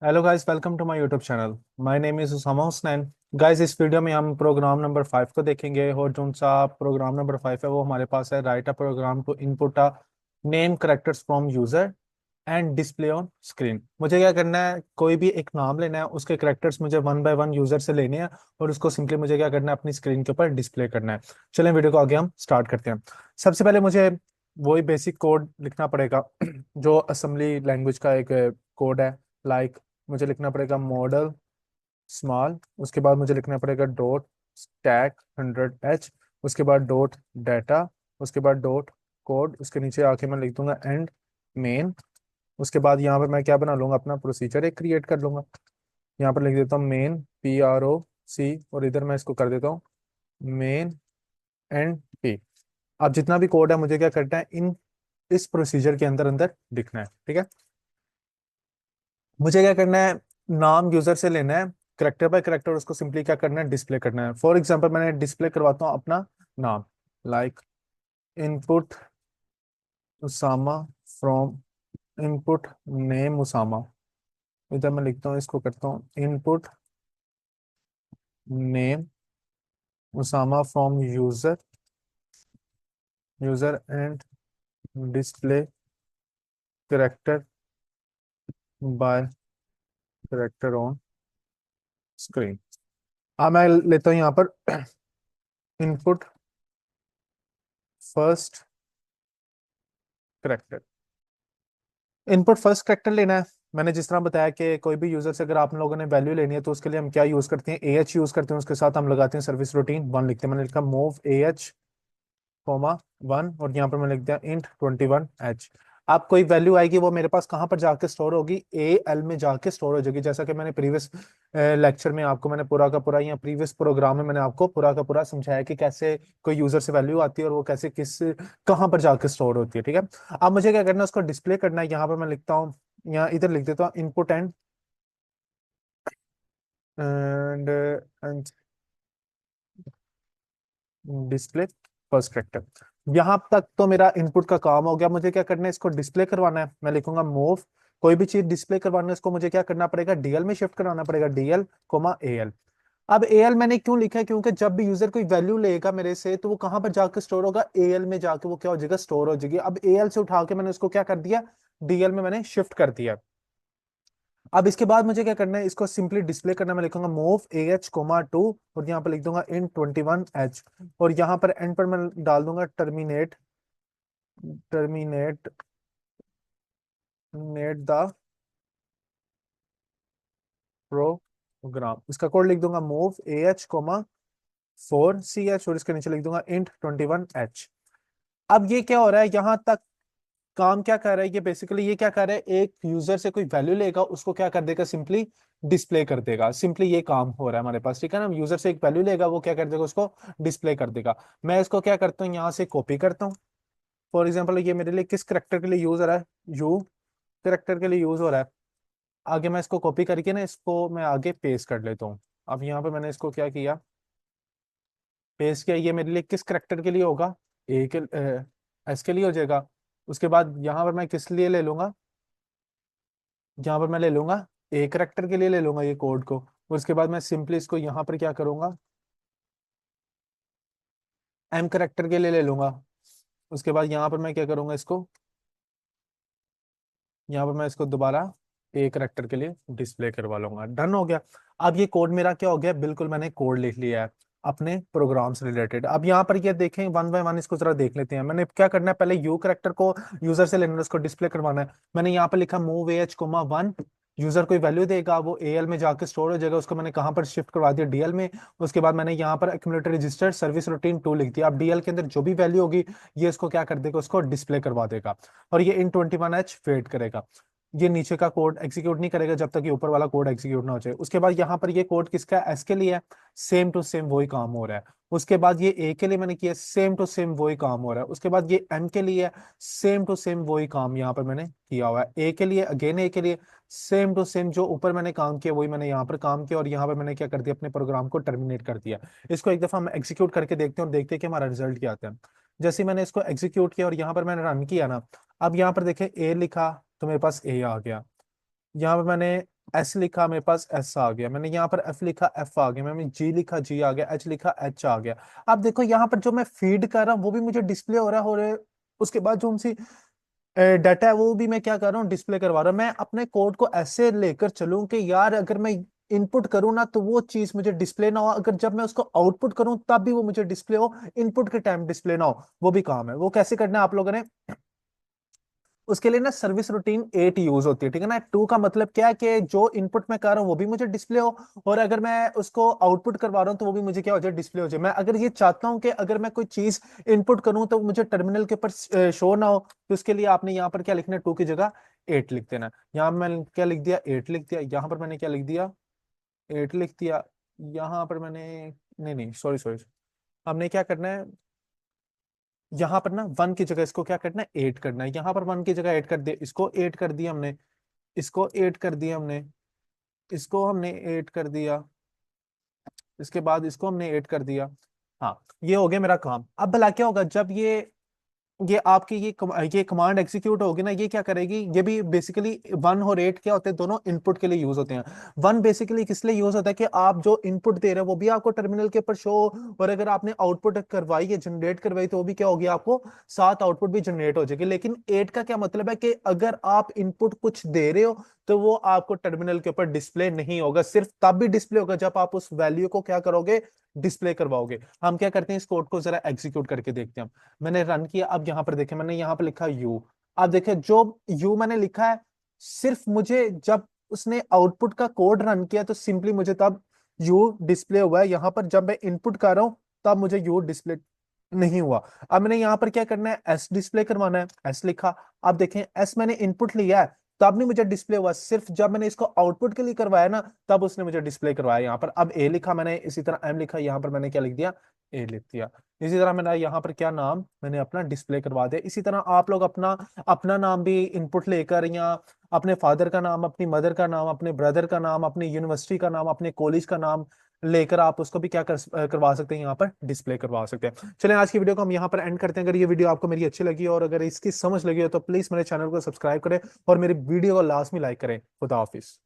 Hello guys, welcome to my YouTube channel. My name is Usama Husnain. Guys, इस video में हम programme number 5 को देखेंगे और जो सा प्रोग्राम नंबर 5 है वो हमारे पास है। Write a program to input a name characters from user and display on screen. मुझे क्या करना है, कोई भी एक नाम लेना है, उसके करेक्टर्स मुझे वन बाय वन यूजर से लेने हैं और उसको सिंपली मुझे क्या करना है, अपनी स्क्रीन के ऊपर डिस्प्ले करना है। चलें वीडियो को आगे हम स्टार्ट करते हैं। सबसे पहले मुझे वही बेसिक कोड लिखना पड़ेगा जो असेंबली लैंग्वेज का एक कोड है। लाइक मुझे लिखना पड़ेगा मॉडल स्मॉल, उसके बाद मुझे लिखना पड़ेगा डॉट स्टैक 100h, उसके बाद डॉट डाटा, उसके बाद डॉट कोड, उसके नीचे आके मैं लिख दूंगा एंड मेन। उसके बाद यहाँ पर मैं क्या बना लूंगा, अपना प्रोसीजर एक क्रिएट कर लूंगा। यहाँ पर लिख देता हूँ मेन PROC और इधर मैं इसको कर देता हूँ मेन एंड P। अब जितना भी कोड है मुझे क्या करना है, इन इस प्रोसीजर के अंदर अंदर लिखना है। ठीक है, मुझे क्या करना है, नाम यूजर से लेना है, करेक्टर बाय करेक्टर उसको सिंपली क्या करना है, डिस्प्ले करना है। फॉर एग्जांपल मैंने डिस्प्ले करवाता हूँ अपना नाम, like input Usama from input name Usama. इधर मैं लिखता हूँ, इसको करता हूँ input name Usama from user user and display character by character on screen. अब मैं लेता हूँ यहाँ पर input first character. Input first character लेना है। मैंने जिस तरह बताया कि कोई भी यूजर से अगर आप लोगों ने वैल्यू लेनी है तो उसके लिए हम क्या यूज करते हैं, AH यूज करते हैं। उसके साथ हम लगाते हैं सर्विस रूटीन 1 लिखते हैं। मैंने लिखा मूव AH कोमा 1 और यहाँ पर मैंने लिख दिया इंट 21h। अब कोई वैल्यू आएगी वो मेरे पास कहाँ पर जाके स्टोर होगी, AL में जाके स्टोर हो जाएगी। जैसा कि मैंने प्रीवियस लेक्चर में आपको मैंने पूरा का पूरा, या प्रीवियस प्रोग्राम में मैंने आपको पूरा का पूरा समझाया कि कैसे कोई यूजर से वैल्यू आती है और वो कैसे किस कहाँ पर जाके स्टोर होती है। ठीक है, अब मुझे क्या करना है, उसको डिस्प्ले करना है। यहाँ पर मैं लिखता हूँ, यहाँ इधर लिख देता हूँ input and display first character. यहां तक तो मेरा इनपुट का काम हो गया। मुझे क्या करना है, इसको डिस्प्ले करवाना है। मैं लिखूंगा मूव, कोई भी चीज डिस्प्ले करवाना है इसको मुझे क्या करना पड़ेगा, DL में शिफ्ट कराना पड़ेगा, DL कोमा AL। अब AL मैंने क्यों लिखा है, क्योंकि जब भी यूजर कोई वैल्यू लेगा मेरे से तो वो कहां पर जाकर स्टोर होगा, AL में जाके वो क्या हो जाएगा, स्टोर हो जाएगी। अब AL से उठा के मैंने उसको क्या कर दिया, DL में मैंने शिफ्ट कर दिया। अब इसके बाद मुझे क्या करना है, इसको सिंपली डिस्प्ले करना है। मैं लिखूंगा मूव AH कोमा 2 और यहाँ पर लिख दूंगा इन 21h और यहाँ पर एंड पर मैं डाल दूंगा terminate terminate net the program. इसका कोड लिख दूंगा मूव AH कोमा 4CH और इसके नीचे लिख दूंगा इंट 21h। अब ये क्या हो रहा है, यहां तक काम क्या कर रहा है, ये बेसिकली ये क्या कर रहा है, एक यूजर से कोई वैल्यू लेगा उसको क्या कर देगा, सिंपली डिस्प्ले कर देगा। सिंपली ये काम हो रहा है हमारे पास। ठीक है ना, यूजर से एक वैल्यू लेगा वो क्या कर देगा, उसको डिस्प्ले कर देगा। मैं इसको क्या करता हूँ, यहाँ से कॉपी करता हूँ। फॉर एग्जाम्पल ये मेरे लिए किस करेक्टर के लिए यूज हो रहा है, यू करेक्टर के लिए यूज हो रहा है। आगे मैं इसको कॉपी करके ना इसको मैं आगे पेस्ट कर लेता हूँ। अब यहाँ पे मैंने इसको क्या किया, पेस्ट किया। ये मेरे लिए किस करेक्टर के लिए होगा, ए के एस के लिए हो जाएगा। उसके बाद यहाँ पर मैं किस लिए ले लूंगा, यहाँ पर मैं ले लूंगा ए करेक्टर के लिए ले लूंगा ये कोड को। और उसके बाद मैं सिंपली इसको यहाँ पर क्या करूंगा, M करेक्टर के लिए ले लूंगा। उसके बाद यहाँ पर मैं क्या करूंगा, इसको यहाँ पर मैं इसको दोबारा ए करेक्टर के लिए डिस्प्ले करवा लूंगा। डन हो गया। अब ये कोड मेरा क्या हो गया, बिल्कुल मैंने कोड लिख लिया है अपने प्रोग्राम से रिलेटेड। अब यहाँ पर ये देखें, वन बाय वन इसको जरा देख लेते हैं। मैंने क्या करना है, पहले यू करेक्टर को यूजर से लेना है, उसको डिस्प्ले करवाना है। मैंने यहाँ पर लिखा मूव AH कोमा 1। यूजर कोई वैल्यू देगा वो AL में जाकर स्टोर हो जाएगा, उसको मैंने कहाँ पर शिफ्ट करवा दिया, DL में। उसके बाद मैंने यहाँ पर एक्यूमुलेटर रजिस्टर सर्विस रूटीन 2 लिख दिया। अब DL के अंदर जो भी वैल्यू होगी ये इसको क्या कर देगा, उसको डिस्प्ले करवा देगा और ये इन 21h वेट करेगा। ये नीचे का कोड एग्जीक्यूट नहीं करेगा जब तक ये ऊपर वाला कोड एग्जीक्यूट ना हो जाए। उसके बाद यहाँ पर ये कोड किसका है, एस के लिए है, सेम टू सेम वही काम हो रहा है। उसके बाद ये ए के लिए मैंने किया, सेम टू सेम वही काम हो रहा है। उसके बाद ये एम के लिए है, सेम टू सेम वही काम यहाँ पर मैंने किया हुआ है। ए के लिए अगेन, ए के लिए सेम टू सेम जो ऊपर मैंने काम किया वही मैंने यहाँ पर काम किया और यहाँ पर मैंने क्या कर दिया, अपने प्रोग्राम को टर्मिनेट कर दिया। इसको एक दफा हम एग्जीक्यूट करके देखते हैं और देखते हैं कि हमारा रिजल्ट क्या आता है। जैसे ही मैंने इसको एग्जीक्यूट किया और यहाँ पर मैंने रन किया ना, अब यहाँ पर देखें ए लिखा तो मेरे पास ए आ गया। यहाँ पर मैंने एस लिखा, मेरे पास एस आ गया, मैंने यहाँ पर एफ लिखा, एफ आ गया, मैंने जी लिखा, जी आ गया, एच लिखा, एच आ गया। अब देखो यहाँ पर जो मैं फीड कर रहा हूँ वो भी मुझे डिस्प्ले हो रहा है, उसके बाद जो उनसी डाटा है वो भी मैं क्या कर रहा हूँ, डिस्प्ले करवा रहा हूँ। मैं अपने कोड को ऐसे लेकर चलूं कि यार अगर मैं इनपुट करूँ ना तो वो चीज मुझे डिस्प्ले ना हो, अगर जब मैं उसको आउटपुट करूं तब भी वो मुझे डिस्प्ले हो, इनपुट के टाइम डिस्प्ले ना हो। वो भी काम है, वो कैसे करना है आप लोगों ने, उसके लिए ना सर्विस रूटीन 8 यूज होती है, ठीक है ना। 2 का मतलब क्या है कि जो इनपुट मैं कर रहा हूँ वो भी मुझे डिस्प्ले हो, और अगर मैं उसको आउटपुट करवा रहा हूँ तो वो भी मुझे क्या हो जाए, डिस्प्ले हो जाए। मैं अगर ये चाहता हूँ कि अगर मैं कोई चीज इनपुट करूँ तो मुझे टर्मिनल के ऊपर शो ना हो, तो उसके लिए आपने यहाँ पर क्या लिखना है, 2 की जगह 8 लिख देना। यहाँ मैंने क्या लिख दिया, 8 लिख दिया। यहाँ पर मैंने क्या लिख दिया, 8 लिख दिया। यहाँ पर मैंने, नहीं नहीं सॉरी सॉरी, हमने क्या करना है, यहाँ पर ना 1 की जगह इसको क्या करना है, 8 करना है। यहाँ पर 1 की जगह 8 कर दिया, इसको 8 कर दिया हमने, इसको 8 कर दिया हमने, इसको हमने 8 कर दिया, इसके बाद इसको हमने 8 कर दिया। हाँ, ये हो गया मेरा काम। अब भला क्या होगा जब ये आपकी ये कमांड एग्जीक्यूट होगी ना, ये क्या करेगी, ये भी बेसिकली 1 और 8 क्या होते हैं, दोनों इनपुट के लिए यूज होते हैं। 1 बेसिकली किस लिए यूज होता है कि आप जो इनपुट दे रहे हो वो भी आपको टर्मिनल के ऊपर शो, और अगर आपने आउटपुट करवाई है, जनरेट करवाई, तो वो भी क्या होगी, आपको साथ आउटपुट भी जनरेट हो जाएगी। लेकिन 8 का क्या मतलब है कि अगर आप इनपुट कुछ दे रहे हो तो वो आपको टर्मिनल के ऊपर डिस्प्ले नहीं होगा, सिर्फ तब भी डिस्प्ले होगा जब आप उस वैल्यू को क्या करोगे, डिस्प्ले करवाओगे। हम क्या करते हैं, इस कोड को जरा एग्जीक्यूट करके देखते हैं। मैंने रन किया, अब यहां पर देखें, मैंने यहां पर लिखा यू। अब देखें जो यू मैंने लिखा है, सिर्फ मुझे जब उसने आउटपुट का कोड रन किया तो सिंपली मुझे तब यू डिस्प्ले हुआ है। यहां पर जब मैं इनपुट कर रहा हूं तब मुझे यू डिस्प्ले नहीं हुआ। अब मैंने यहां पर क्या करना है, एस डिस्प्ले करवाना है, एस लिखा। अब देखें एस मैंने इनपुट लिया है तब नहीं मुझे डिस्प्ले हुआ, सिर्फ जब मैंने इसको आउटपुट के लिए करवाया ना तब उसने मुझे डिस्प्ले करवाया। यहाँ पर अब ए लिखा मैंने, इसी तरह एम लिखा, यहाँ पर मैंने क्या लिख दिया, ए लिख दिया। इसी तरह मैंने यहाँ पर क्या नाम मैंने अपना डिस्प्ले करवा दिया। इसी तरह आप लोग अपना अपना नाम भी इनपुट लेकर, या अपने फादर का नाम, अपनी मदर का नाम, अपने ब्रदर का नाम, अपनी यूनिवर्सिटी का नाम, अपने कॉलेज का नाम लेकर आप उसको भी क्या करवा सकते हैं, यहाँ पर डिस्प्ले करवा सकते हैं। चलें आज की वीडियो को हम यहाँ पर एंड करते हैं। अगर ये वीडियो आपको मेरी अच्छी लगी और अगर इसकी समझ लगी हो तो प्लीज मेरे चैनल को सब्सक्राइब करें और मेरी वीडियो को लास्ट में लाइक करें। खुदा हाफिज।